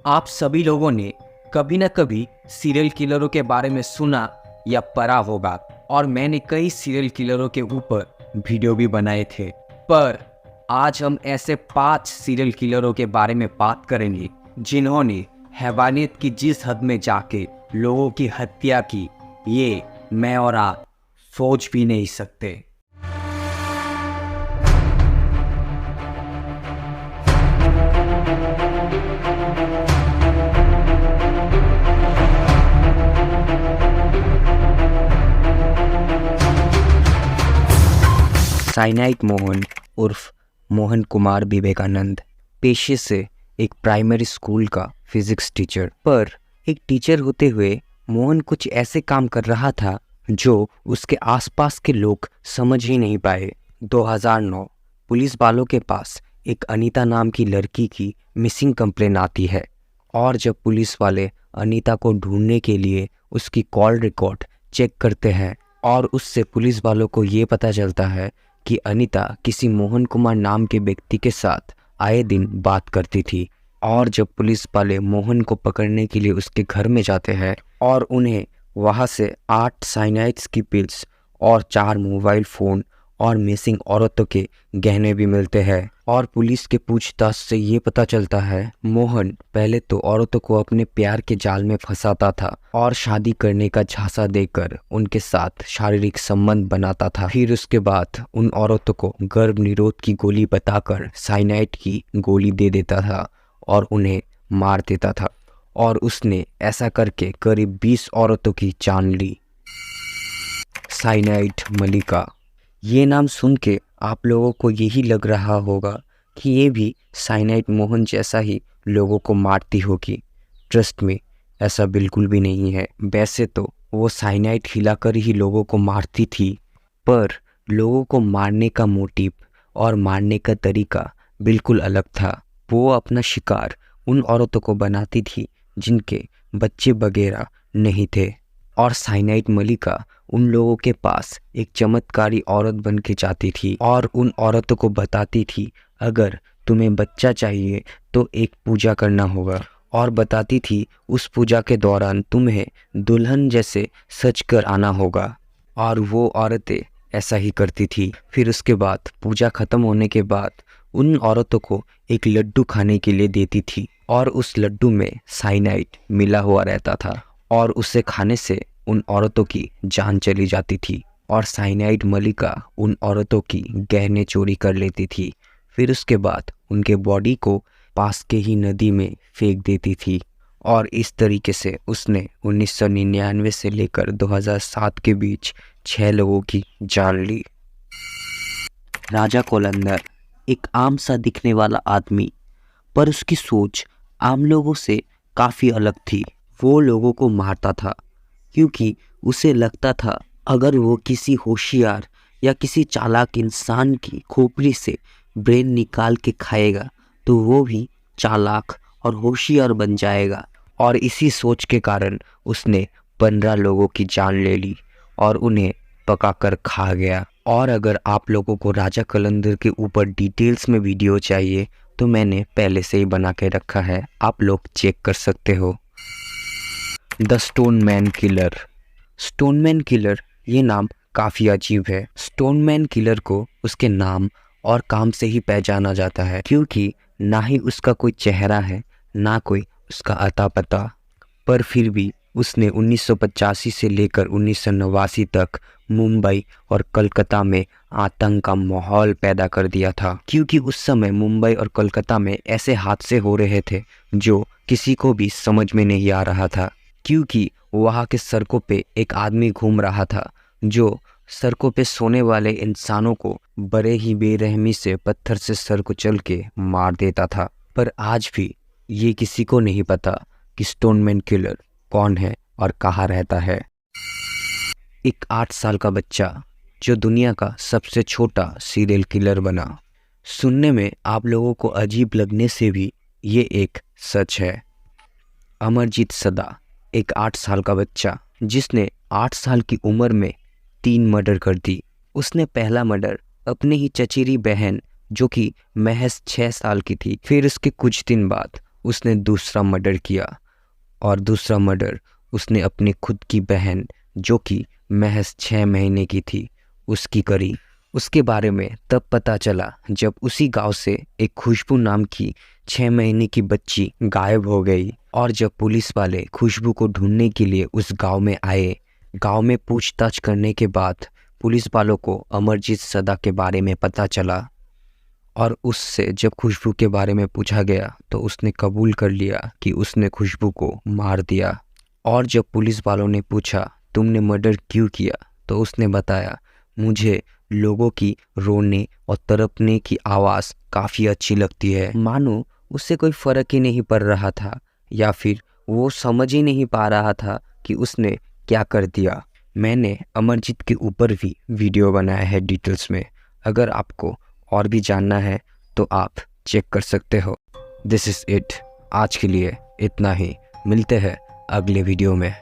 आप सभी लोगों ने कभी न कभी सीरियल किलरों के बारे में सुना या पढ़ा होगा और मैंने कई सीरियल किलरों के ऊपर वीडियो भी बनाए थे। पर आज हम ऐसे 5 सीरियल किलरों के बारे में बात करेंगे जिन्होंने हैवानियत की जिस हद में जाके लोगों की हत्या की, ये मैं और आप सोच भी नहीं सकते। साइनाइट मोहन उर्फ मोहन कुमार विवेकानंद पेशे से एक प्राइमरी स्कूल का फिजिक्स टीचर। पर एक टीचर होते हुए मोहन कुछ ऐसे काम कर रहा था जो उसके आसपास के लोग समझ ही नहीं पाए। 2009 पुलिस वालों के पास एक अनीता नाम की लड़की की मिसिंग कंप्लेन आती है और जब पुलिस वाले अनीता को ढूंढने के लिए उसकी कॉल रिकॉर्ड चेक करते हैं और उससे पुलिस वालों को ये पता चलता है कि अनीता किसी मोहन कुमार नाम के व्यक्ति के साथ आए दिन बात करती थी। और जब पुलिस वाले मोहन को पकड़ने के लिए उसके घर में जाते हैं और उन्हें वहां से 8 साइनाइड्स की पिल्स और 4 मोबाइल फ़ोन और मिसिंग औरतों के गहने भी मिलते हैं। और पुलिस के पूछताछ से ये पता चलता है मोहन पहले तो औरतों को अपने प्यार के जाल में फंसाता था और शादी करने का झांसा देकर उनके साथ शारीरिक संबंध बनाता था। फिर उसके बाद उन औरतों को गर्भ निरोध की गोली बताकर साइनाइड की गोली दे देता था और उन्हें मार देता था। और उसने ऐसा करके करीब 20 औरतों की जान ली। साइनाइड मलिका, ये नाम सुन के आप लोगों को यही लग रहा होगा कि ये भी साइनाइड मोहन जैसा ही लोगों को मारती होगी। ट्रस्ट में ऐसा बिल्कुल भी नहीं है। वैसे तो वो साइनाइड खिलाकर ही लोगों को मारती थी, पर लोगों को मारने का मोटिव और मारने का तरीका बिल्कुल अलग था। वो अपना शिकार उन औरतों को बनाती थी जिनके बच्चे वगैरह नहीं थे। और साइनाइड मलिका उन लोगों के पास एक चमत्कारी औरत बन के जाती थी और उन औरतों को बताती थी अगर तुम्हें बच्चा चाहिए तो एक पूजा करना होगा। और बताती थी उस पूजा के दौरान तुम्हें दुल्हन जैसे सज कर आना होगा। और वो औरतें ऐसा ही करती थी। फिर उसके बाद पूजा खत्म होने के बाद उन औरतों को एक लड्डू खाने के लिए देती थी और उस लड्डू में साइनाइड मिला हुआ रहता था और उसे खाने से उन औरतों की जान चली जाती थी। और साइनाइड मलिका उन औरतों की गहने चोरी कर लेती थी। फिर उसके बाद उनके बॉडी को पास के ही नदी में फेंक देती थी। और इस तरीके से उसने 1999 से लेकर 2007 के बीच 6 लोगों की जान ली। राजा कोलंदर, एक आम सा दिखने वाला आदमी, पर उसकी सोच आम लोगों से काफ़ी अलग थी। वो लोगों को मारता था क्योंकि उसे लगता था अगर वो किसी होशियार या किसी चालाक इंसान की खोपड़ी से ब्रेन निकाल के खाएगा तो वो भी चालाक और होशियार बन जाएगा। और इसी सोच के कारण उसने 15 लोगों की जान ले ली और उन्हें पकाकर खा गया। और अगर आप लोगों को राजा कलंदर के ऊपर डिटेल्स में वीडियो चाहिए तो मैंने पहले से ही बना के रखा है, आप लोग चेक कर सकते हो। The Stoneman killer. Stoneman killer, ये नाम काफ़ी अजीब है। स्टोनमैन किलर को उसके नाम और काम से ही पहचाना जाता है क्योंकि ना ही उसका कोई चेहरा है ना कोई उसका अता पता। पर फिर भी उसने 1985 से लेकर 1989 तक मुंबई और कलकत्ता में आतंक का माहौल पैदा कर दिया था क्योंकि उस समय मुंबई और कलकत्ता में ऐसे हादसे हो रहे थे जो किसी को भी समझ में नहीं आ रहा था। क्योंकि वहाँ के सड़कों पे एक आदमी घूम रहा था जो सड़कों पे सोने वाले इंसानों को बड़े ही बेरहमी से पत्थर से सर कुचल के मार देता था। पर आज भी ये किसी को नहीं पता कि स्टोनमैन किलर कौन है और कहाँ रहता है। एक 8 साल का बच्चा जो दुनिया का सबसे छोटा सीरियल किलर बना। सुनने में आप लोगों को अजीब लगने से भी ये एक सच है। अमरजीत सदा, एक 8 साल का बच्चा जिसने 8 साल की उम्र में 3 मर्डर कर दी। उसने पहला मर्डर अपनी ही चचेरी बहन जो कि महज 6 साल की थी, फिर उसके कुछ दिन बाद उसने दूसरा मर्डर किया, और दूसरा मर्डर उसने अपनी खुद की बहन जो कि महज 6 महीने की थी उसकी करी। उसके बारे में तब पता चला जब उसी गांव से एक खुशबू नाम की 6 महीने की बच्ची गायब हो गई। और जब पुलिस वाले खुशबू को ढूंढने के लिए उस गांव में आए, गांव में पूछताछ करने के बाद पुलिस वालों को अमरजीत सदा के बारे में पता चला। और उससे जब खुशबू के बारे में पूछा गया तो उसने कबूल कर लिया कि उसने खुशबू को मार दिया। और जब पुलिस वालों ने पूछा तुमने मर्डर क्यों किया, तो उसने बताया मुझे लोगों की रोने और तड़पने की आवाज़ काफ़ी अच्छी लगती है। मानो उससे कोई फ़र्क ही नहीं पड़ रहा था, या फिर वो समझ ही नहीं पा रहा था कि उसने क्या कर दिया। मैंने अमरजीत के ऊपर भी वीडियो बनाया है डिटेल्स में, अगर आपको और भी जानना है तो आप चेक कर सकते हो। दिस इज़ इट, आज के लिए इतना ही। मिलते हैं अगले वीडियो में।